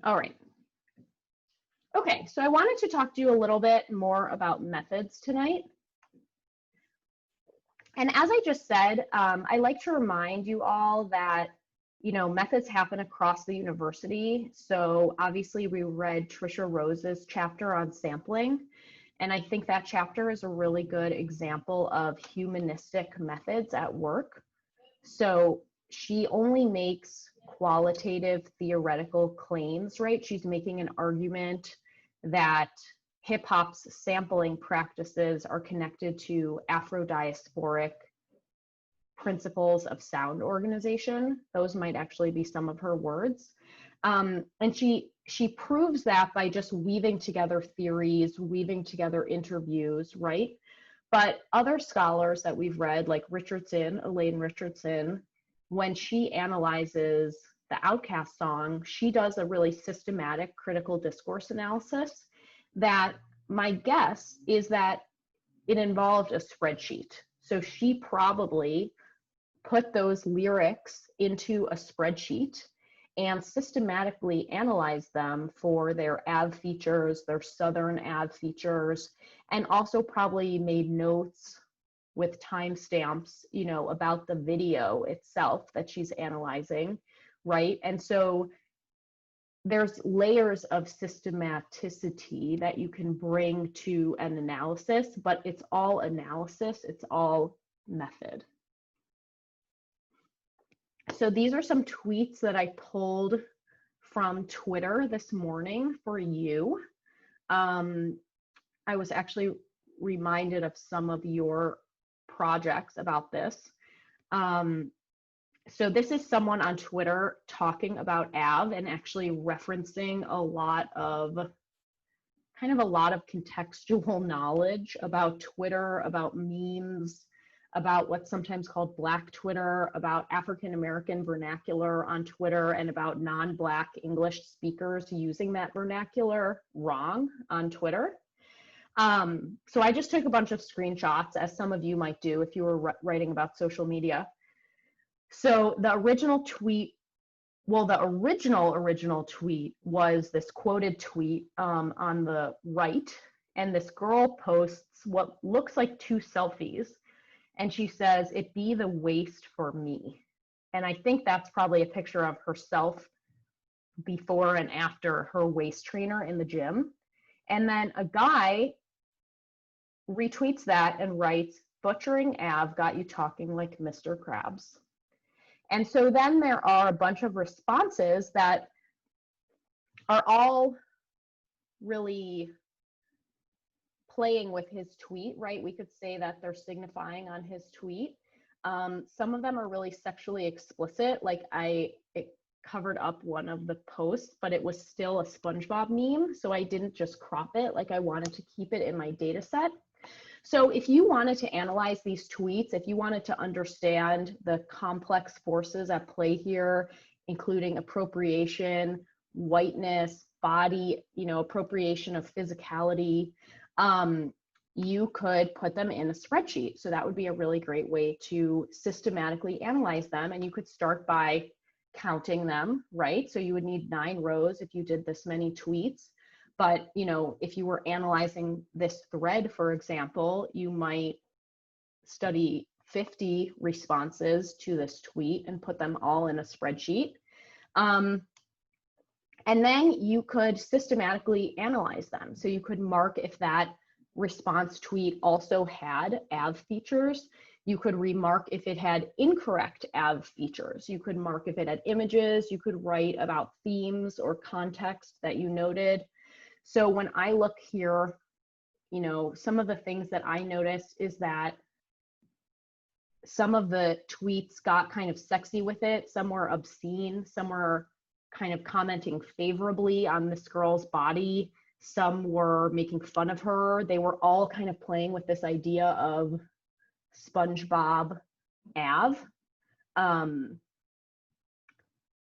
All right. Okay, so I wanted to talk to you a little bit more about methods tonight. And as I just said, I like to remind you all that, methods happen across the university. So obviously we read Trisha Rose's chapter on sampling, and I think that chapter is a really good example of humanistic methods at work. So she only makes qualitative theoretical claims, right? She's making an argument that hip hop's sampling practices are connected to Afro-diasporic principles of sound organization. Those might actually be some of her words. And she proves that by just weaving together theories, weaving together interviews, right? But other scholars that we've read, like Elaine Richardson, when she analyzes the Outkast song, she does a really systematic critical discourse analysis that my guess is that it involved a spreadsheet. So she probably put those lyrics into a spreadsheet and systematically analyzed them for their AV features, their Southern AV features, and also probably made notes with timestamps, about the video itself that she's analyzing, right? And so there's layers of systematicity that you can bring to an analysis, but it's all analysis, it's all method. So these are some tweets that I pulled from Twitter this morning for you. I was actually reminded of some of your projects about this. So this is someone on Twitter talking about AV and actually referencing a lot of contextual knowledge about Twitter, about memes, about what's sometimes called Black Twitter, about African-American vernacular on Twitter, and about non-Black English speakers using that vernacular wrong on Twitter. So I just took a bunch of screenshots, as some of you might do if you were writing about social media. So the original tweet, the original tweet was this quoted tweet on the right, and this girl posts what looks like two selfies, and she says, "It be the waist for me." And I think that's probably a picture of herself before and after her waist trainer in the gym. And then a guy retweets that and writes, "Butchering AV got you talking like Mr. Krabs." And so then there are a bunch of responses that are all really playing with his tweet, right? We could say that they're signifying on his tweet. Some of them are really sexually explicit. Like it covered up one of the posts, but it was still a SpongeBob meme. So I didn't just crop it. Like I wanted to keep it in my data set. So if you wanted to analyze these tweets, if you wanted to understand the complex forces at play here, including appropriation, whiteness, body, appropriation of physicality, you could put them in a spreadsheet. So that would be a really great way to systematically analyze them. And you could start by counting them, right? So you would need 9 rows if you did this many tweets. But, if you were analyzing this thread, for example, you might study 50 responses to this tweet and put them all in a spreadsheet. And then you could systematically analyze them. So you could mark if that response tweet also had AV features. You could remark if it had incorrect AV features. You could mark if it had images. You could write about themes or context that you noted. So when I look here, some of the things that I noticed is that some of the tweets got kind of sexy with it. Some were obscene. Some were kind of commenting favorably on this girl's body. Some were making fun of her. They were all kind of playing with this idea of SpongeBob AV.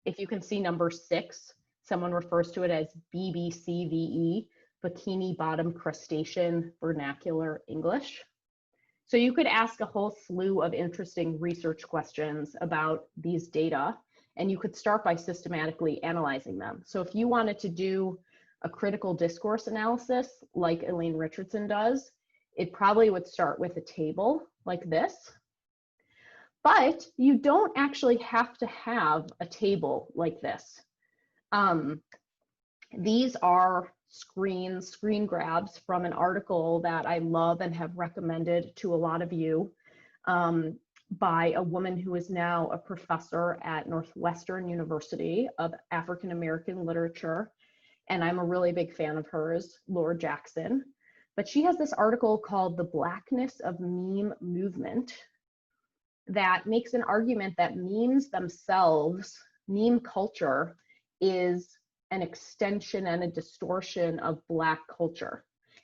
If you can see number 6, someone refers to it as BBCVE, Bikini Bottom Crustacean Vernacular English. So you could ask a whole slew of interesting research questions about these data And you could start by systematically analyzing them. So if you wanted to do a critical discourse analysis like Elaine Richardson does, it probably would start with a table like this. But you don't actually have to have a table like this. These are screen grabs from an article that I love and have recommended to a lot of you by a woman who is now a professor at Northwestern University of African American Literature. And I'm a really big fan of hers, Laura Jackson. But she has this article called The Blackness of Meme Movement that makes an argument that memes themselves, meme culture, is an extension and a distortion of Black culture.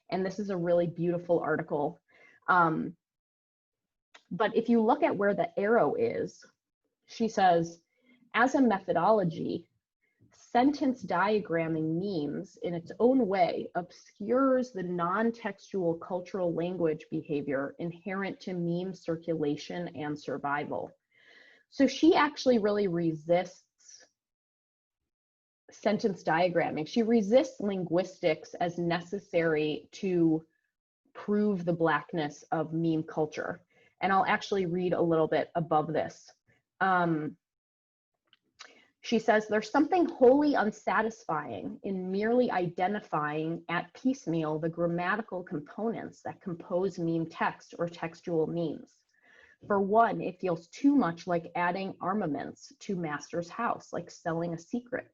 And this is a really beautiful article. But if you look at where the arrow is, she says, as a methodology, sentence diagramming memes in its own way obscures the non-textual cultural language behavior inherent to meme circulation and survival. So she actually really resists sentence diagramming. She resists linguistics as necessary to prove the Blackness of meme culture. And I'll actually read a little bit above this. She says, there's something wholly unsatisfying in merely identifying at piecemeal the grammatical components that compose meme text or textual memes. For one, it feels too much like adding armaments to master's house, like selling a secret.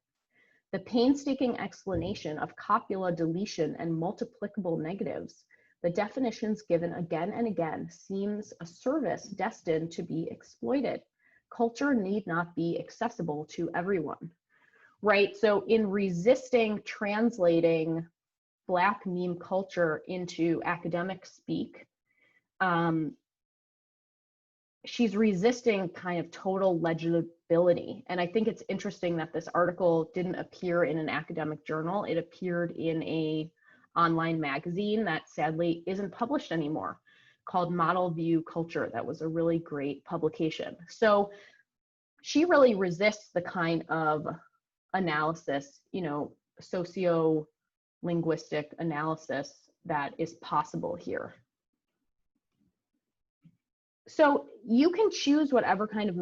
The painstaking explanation of copula deletion and multiplicable negatives, the definitions given again and again, seems a service destined to be exploited. Culture need not be accessible to everyone, right? So in resisting translating Black meme culture into academic speak, she's resisting kind of total legibility. And I think it's interesting that this article didn't appear in an academic journal. It appeared in an online magazine that sadly isn't published anymore, called Model View Culture. That was a really great publication. So she really resists the kind of analysis, you know, socio-linguistic analysis that is possible here. So you can choose whatever kind of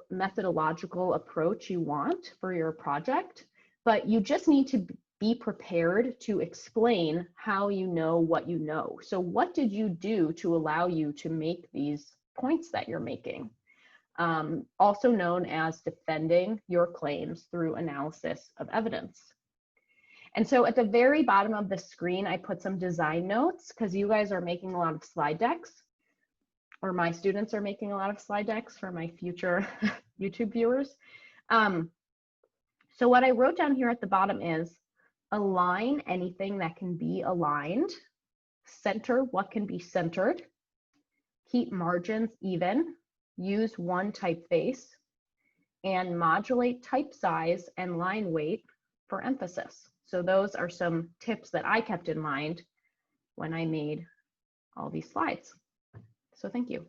methodological approach you want for your project, but you just need to be prepared to explain how you know what you know. So what did you do to allow you to make these points that you're making? Also known as defending your claims through analysis of evidence. And so at the very bottom of the screen, I put some design notes because you guys are making a lot of slide decks, or my students are making a lot of slide decks for my future YouTube viewers. So what I wrote down here at the bottom is align anything that can be aligned, center what can be centered, keep margins even, use one typeface, and modulate type size and line weight for emphasis. So those are some tips that I kept in mind when I made all these slides. So thank you.